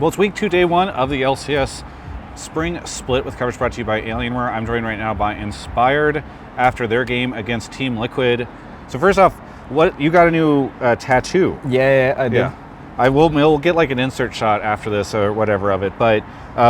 Well, it's week 2, day 1 of the LCS Spring Split with coverage brought to you by Alienware. I'm joined right now by Inspired after their game against Team Liquid. So first off, what you got a new tattoo? Yeah, I did. Yeah, we'll get like an insert shot after this or whatever of it. But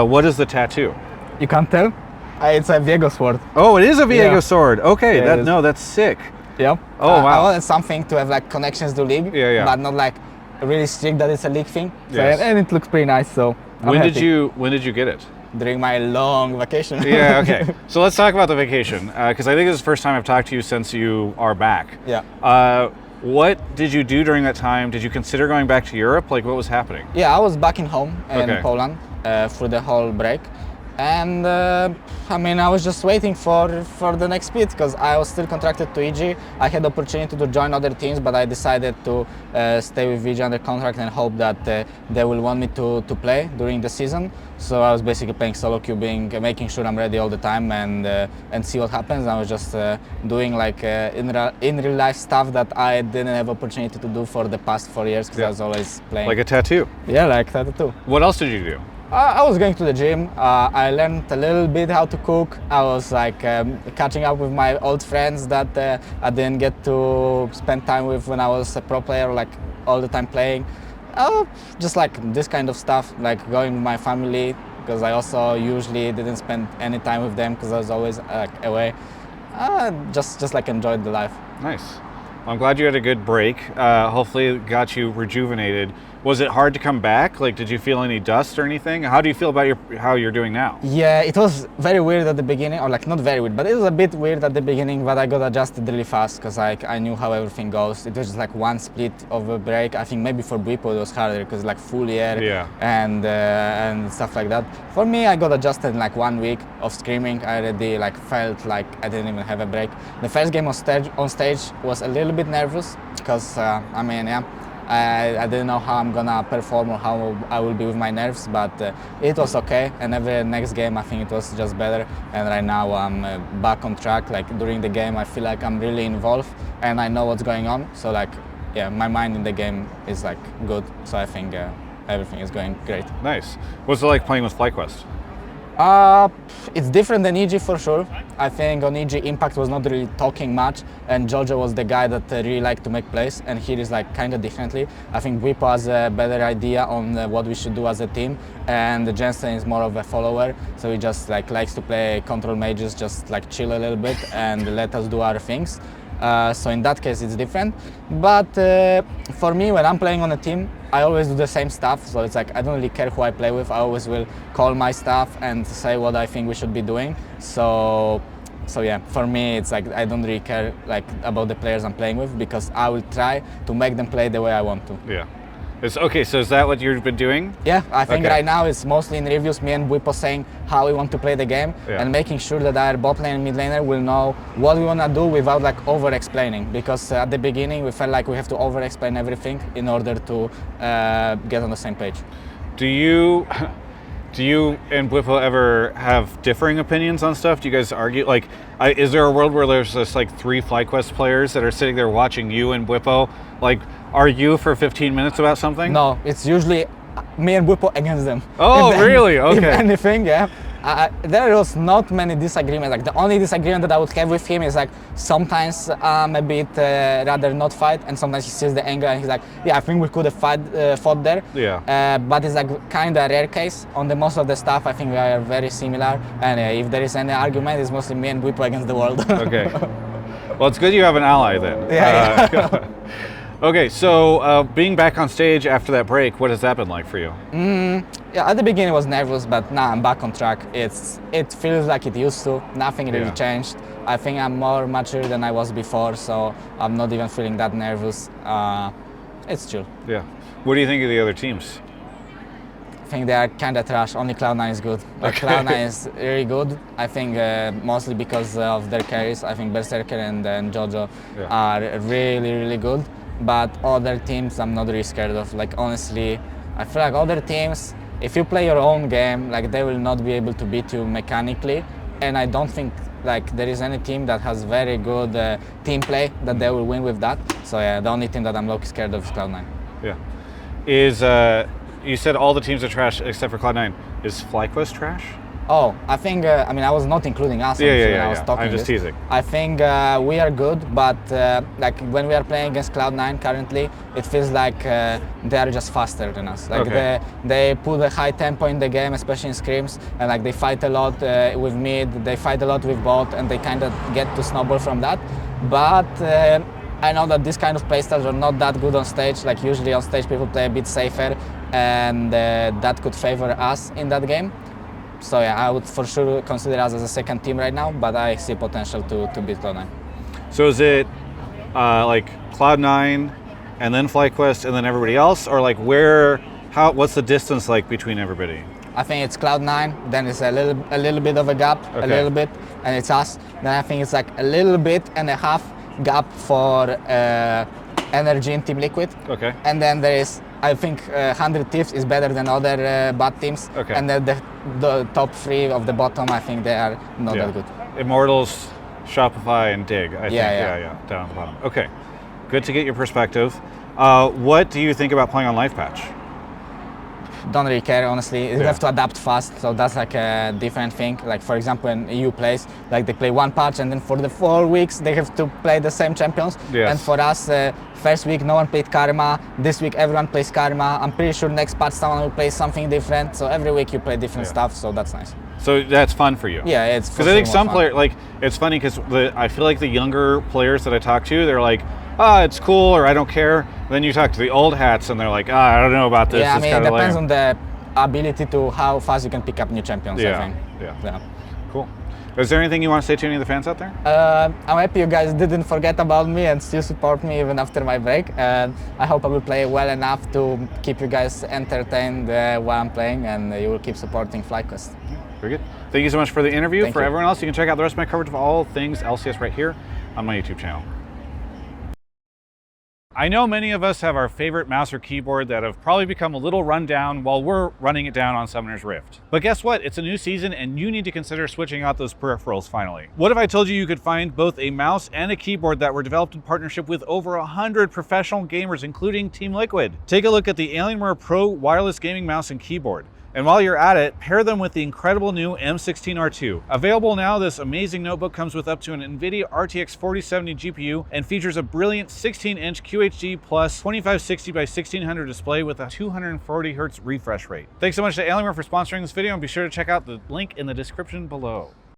what is the tattoo? You can't tell? It's a Viego sword. Oh, it is a Viego sword. Okay, Yeah, that's sick. Yep. Oh wow. I wanted something to have like connections to league, but not like really strict that it's a league thing. So, and it looks pretty nice. So when did you get it? During my long vacation. Yeah. Okay. So let's talk about the vacation because I think this is the first time I've talked to you since you are back. Yeah. What did you do during that time? Did you consider going back to Europe? Like, what was happening? Yeah, I was back in home in Poland for the whole break. And I was just waiting for the next split because I was still contracted to EG. I had the opportunity to join other teams, but I decided to stay with EG under contract and hope that they will want me to play during the season. So I was basically playing solo queuing, making sure I'm ready all the time and see what happens. I was just doing like in real life stuff that I didn't have opportunity to do for the past 4 years because I was always playing. Like a tattoo? Yeah, like tattoo. What else did you do? I was going to the gym. I learned a little bit how to cook. I was like catching up with my old friends that I didn't get to spend time with when I was a pro player, like all the time playing. Just like this kind of stuff, like going with my family, because I also usually didn't spend any time with them because I was always away. Just like enjoyed the life. Nice. Well, I'm glad you had a good break. Hopefully it got you rejuvenated. Was it hard to come back? Like, did you feel any dust or anything? How do you feel about how you're doing now? Yeah, it was very weird at the beginning, or like not very weird, but it was a bit weird at the beginning, but I got adjusted really fast because I knew how everything goes. It was just like one split of a break. I think maybe for Bwipo it was harder because like full year and stuff like that. For me, I got adjusted in like 1 week of screaming. I already like felt like I didn't even have a break. The first game on stage was a little bit nervous because I didn't know how I'm gonna perform or how I will be with my nerves, but it was okay. And every next game, I think it was just better. And right now I'm back on track. Like during the game, I feel like I'm really involved and I know what's going on. So like, yeah, my mind in the game is like good. So I think everything is going great. Nice. What's it like playing with FlyQuest? It's different than EG for sure. I think on EG Impact was not really talking much and Jojo was the guy that really liked to make plays, and here is like kind of differently. I think Bwipo has a better idea on what we should do as a team, and Jensen is more of a follower, so he just like likes to play control mages, just like chill a little bit and let us do our things. So in that case it's different, but for me when I'm playing on a team I always do the same stuff, so it's like I don't really care who I play with. I always will call my stuff and say what I think we should be doing. So yeah, for me it's like I don't really care like about the players I'm playing with because I will try to make them play the way I want to. Yeah. Okay, so is that what you've been doing? Yeah, I think right now it's mostly in reviews, me and Bwipo saying how we want to play the game and making sure that our bot lane and mid laner will know what we want to do without like over-explaining, because at the beginning we felt like we have to over-explain everything in order to get on the same page. Do you and Bwipo ever have differing opinions on stuff? Do you guys argue? Like, is there a world where there's just like 3 FlyQuest players that are sitting there watching you and Bwipo like argue for 15 minutes about something? No, it's usually me and Bwipo against them. Oh, really? Okay. If anything, yeah. There was not many disagreements. Like the only disagreement that I would have with him is like sometimes a bit rather not fight, and sometimes he sees the angle and he's like, yeah, I think we could have fought there. Yeah. But it's like kind of a rare case. On the most of the stuff, I think we are very similar. And if there is any argument, it's mostly me and Bwipo against the world. Okay. Well, it's good you have an ally then. Yeah. Okay, so being back on stage after that break, what has that been like for you? Yeah, at the beginning I was nervous, but now I'm back on track. It feels like it used to. Nothing really changed. I think I'm more mature than I was before, so I'm not even feeling that nervous. It's chill. Yeah. What do you think of the other teams? I think they are kind of trash. Only Cloud9 is good. But Cloud9 is really good. I think mostly because of their carries. I think Berserker and Jojo are really, really good. But other teams I'm not really scared of. Like honestly, I feel like other teams, if you play your own game, like they will not be able to beat you mechanically. And I don't think like there is any team that has very good team play that they will win with that. So yeah, the only team that I'm low-key scared of is Cloud9. Yeah. Is you said all the teams are trash except for Cloud9. Is FlyQuest trash? Oh, I think, I mean, I was not including us when I was talking I'm just this. teasing. I think we are good, but like when we are playing against Cloud9 currently, it feels like they are just faster than us. Like they put a high tempo in the game, especially in scrims, and like they fight a lot with mid, they fight a lot with bot, and they kind of get to snowball from that. But I know that this kind of playstyles are not that good on stage. Like usually on stage people play a bit safer, and that could favor us in that game. So yeah, I would for sure consider us as a second team right now, but I see potential to beat Cloud9. So is it like Cloud9 and then FlyQuest and then everybody else, or like what's the distance like between everybody? I think it's Cloud9, then it's a little bit of a gap, a little bit, and it's us. Then I think it's like a little bit and a half gap for Energy and Team Liquid. Okay. And then there is, I think 100 Thieves is better than other bad teams. Okay. And then the top three of the bottom, I think they are not that good. Immortals, Shopify, and Dig. I think. Yeah, down at the bottom. Okay, good to get your perspective. What do you think about playing on Life Patch? Don't really care, honestly. You have to adapt fast, so that's like a different thing. Like for example, in EU plays, like they play one patch and then for the 4 weeks they have to play the same champions. Yes. And for us, first week no one played Karma. This week everyone plays Karma. I'm pretty sure next patch someone will play something different. So every week you play different stuff, so that's nice. So that's fun for you. Yeah, it's because I think some players, like, it's funny because I feel like the younger players that I talk to, they're like, it's cool, or I don't care. Then you talk to the old hats and they're like, I don't know about this. Yeah, I mean, it depends lame. on the ability to how fast you can pick up new champions, I think. Yeah. Cool. Is there anything you want to say to any of the fans out there? I'm happy you guys didn't forget about me and still support me even after my break. And I hope I will play well enough to keep you guys entertained while I'm playing, and you will keep supporting FlyQuest. Very good. Thank you so much for the interview. Thank you. Everyone else, you can check out the rest of my coverage of all things LCS right here on my YouTube channel. I know many of us have our favorite mouse or keyboard that have probably become a little run down while we're running it down on Summoner's Rift. But guess what? It's a new season and you need to consider switching out those peripherals finally. What if I told you could find both a mouse and a keyboard that were developed in partnership with over 100 professional gamers, including Team Liquid? Take a look at the Alienware Pro wireless gaming mouse and keyboard. And while you're at it, pair them with the incredible new M16R2. Available now, this amazing notebook comes with up to an NVIDIA RTX 4070 GPU and features a brilliant 16-inch QHD plus 2560 by 1600 display with a 240 Hz refresh rate. Thanks so much to Alienware for sponsoring this video, and be sure to check out the link in the description below.